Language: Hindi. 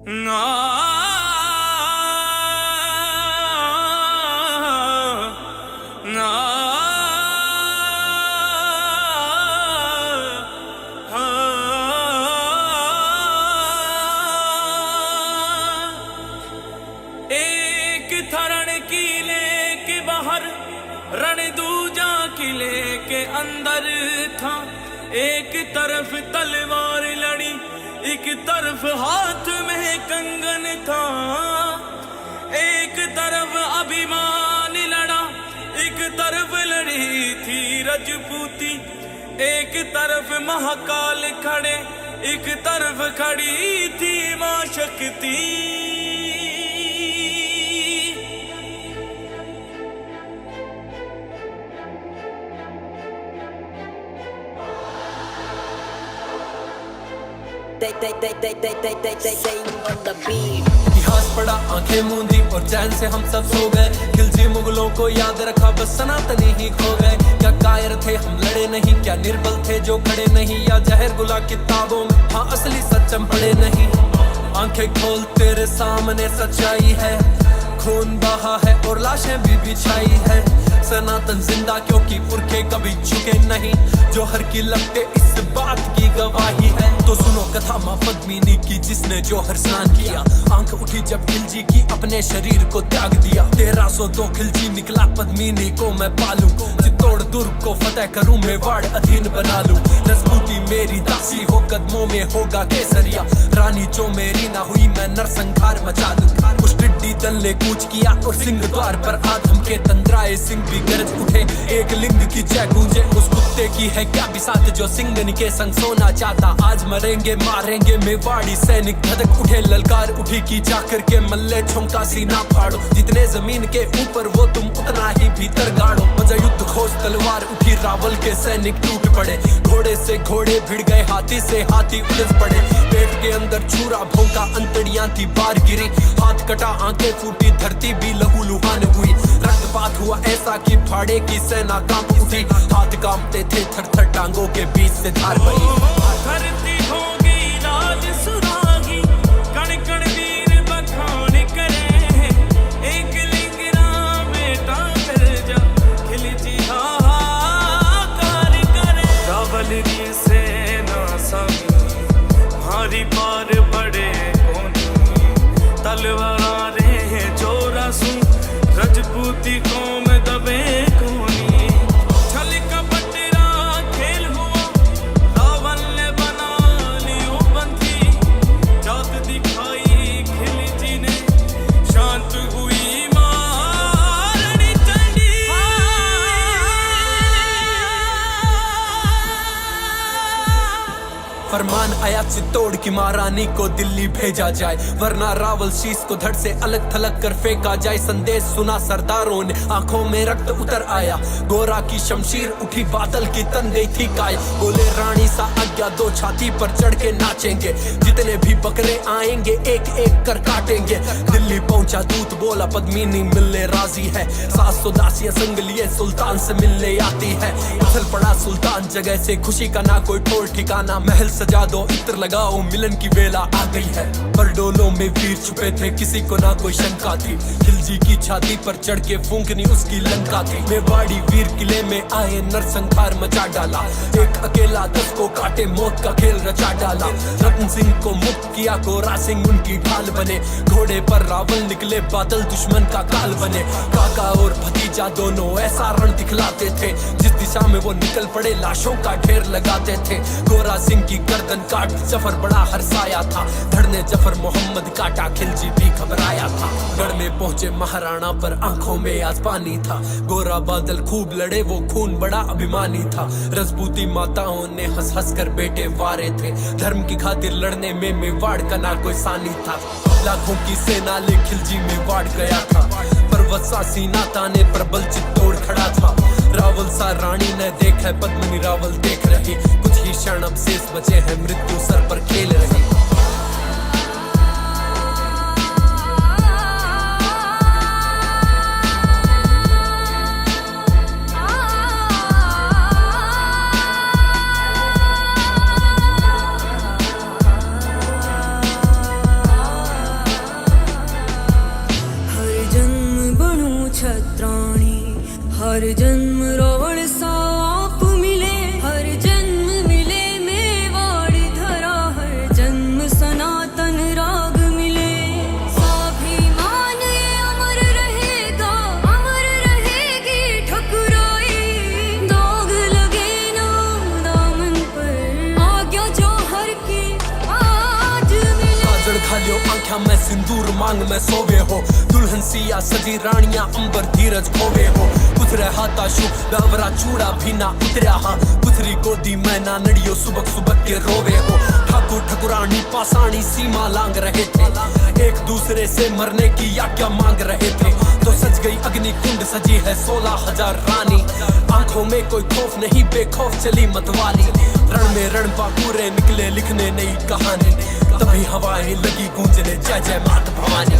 ना ना एक थरण किले के बाहर रण दूजा किले के अंदर था। एक तरफ तलवार लड़ी, एक तरफ हाथ में कंगन था। एक तरफ अभिमान लड़ा, एक तरफ लड़ी थी रजपूती। एक तरफ महाकाल खड़े, एक तरफ खड़ी थी मां शक्ति। इतिहास पढ़ा आंखें मूंदी और चैन से हम सब सो गए। खिलजी मुगलों को याद रखा, बस सनातनी ही खो गए। क्या कायर थे हम लड़े नहीं, क्या निर्बल थे जो खड़े नहीं, या जहर गुला किताबों में हाँ असली सच हम पढ़े नहीं। आंखें खोल तेरे सामने सच्चाई है, खून बहा है और लाशें भी बिछाई है। सनातन जिंदा क्योंकि पुरखे कभी झुके नहीं, जोहर की लगते इस बात की गवाही है। तो सुनो कथा मां पद्मिनी की जिसने जोहर स्नान किया। आंख उठी जब खिलजी की अपने शरीर को त्याग दिया। 1302 खिलजी निकला पद्मिनी को मैं पालूं, चित्तौड़ दुर्ग को फतेह करूं, मेवाड़ अधीन बना लूं। रजपूती मेरी दासी हो, कदमों में होगा केसरिया। रानी जो मेरी ना हुई मैं नरसंहार मचा दूं। उस टिड्डी दल ने कूच किया और सिंह द्वार पर आधम के तंद्राए सिंह भी गरज उठे। एक लिंग की जय गूंजे, उस कुत्ते की है क्या बिसात जो सिंगन के संग सोना चाहता। आज मरेंगे मारेंगे मेवाड़ी सैनिक, धधक उठे ललकार उठी की जाकर के मल्ले ठोंका सीना फाड़ो। जितने जमीन के ऊपर वो तुम उतना ही भीतर गाड़ो। मजा युद्ध खोज तलवार उठी, रावल के सैनिक टूट पड़े। घोड़े से घोड़े भिड़ गए, हाथी से हाथी उलझ पड़े। पेट के अंदर छुरा भोंका, अंतड़ियां थी बार गिरी। हाथ कटा आंखें फूटी, धरती भी लहू लुहान हुई। रक्तपात हुआ ऐसा कि फाड़े की सेना कांप उठी। हाथ कांपते थे थर थर, टांगों के बीच से धार बही। धरती हो गई लाल सुराही, कण कण वीर बखान करे। एक लिंग राम बेटा कर जा, खिलजी हाहाकार करे। रावल की सेना संगी भारी पार बड़े कोनी। तलवारें जोरा सू रजपूती कौम दबे कोनी। छल कपट खेल हुआ, रावण ने बना लियो बंदी। जात दिखाई खिलजी ने, शांत हुई मारणी चंडी। फरमान आया चित्तौड़ की महारानी को दिल्ली भेजा जाए, वरना रावल शीश को धड़ से अलग थलग कर फेंका जाए। संदेश सुना सरदारों ने, आंखों में रक्त उतर आया। गोरा की शमशीर उठी, बादल की तन गई थी काय। बोले रानी सा आज्ञा दो, छाती पर चढ़ के नाचेंगे। जितने भी बकरे आएंगे एक एक कर काटेंगे। दिल्ली पहुंचा दूत, बोला पद्मिनी मिलने राजी है। 700 दासियां संग लिए सुल्तान से मिलने आती है। उछल पड़ा सुल्तान जगह से, खुशी का ना कोई ठोर ठिकाना। महल सजा दो, इत्र लगाओ, मिलन की वेला आ गई है। पर डोलों में वीर छुपे थे, किसी को ना कोई शंका थी। खिलजी की छाती पर चढ़ के फूंकनी उसकी लंका थी। मेवाड़ी वीर किले में आए, नरसंहार मचा डाला। एक अकेला 10 को काटे, मौत का खेल रचा डाला। रतन सिंह को मुक्त किया, गोरा सिंह उनकी ढाल बने। घोड़े पर रावल निकले, बादल दुश्मन का काल बने। काका और भतीजा दोनों ऐसा रण दिखलाते थे, जिस दिशा में वो निकल पड़े लाशों का ढेर लगाते थे। गोरा सिंह की गर्दन काट जफर बड़ा हरसाया था। धड़ ने जफर मोहम्मद काटा, खिलजी भी घबराया था। गढ़ में पहुंचे महाराणा पर आंखों में आज पानी था। गोरा बादल खूब लड़े, वो खून बड़ा अभिमानी था। रजपूती माताओं ने हंस हंस कर बेटे वारे थे। धर्म की खातिर लड़ने में मेवाड़ का ना कोई सानी था। लाखों की सेना ले खिलजी मेवाड़ गया था, पर वत्सा सीना ताने प्रबल चित्तौड़ खड़ा था। रावल सा रानी ने देखा, पद्मिनी रावल देख रही। कुछ ही क्षण अब शेष बचे हैं, मृत्यु सर पर खेल रही। लियो आंख्या में सिंदूर मांग में सोवे हो दुल्हन सिया सजी रानियां अंबर धीरज खोवे हो पुथरे हाथा शु बेवरा चूड़ा भी ना उतरिया हाँ पुथरी गोदी में ना नड़ियो सुबक सुबक के रोवे हो ठाकुर ठकुरानी पासानी सीमा लांग रहे थे एक दूसरे से मरने की आज्ञा मांग रहे थे तो सज गई अग्नि कुंड सजी है 16,000 रानी आंखों में कोई खौफ नहीं बेखौफ चली मतवाली रण में रणबांकुरे निकले लिखने नई कहानी तभी हवाएं लगी गूंजने जय जय मात भवानी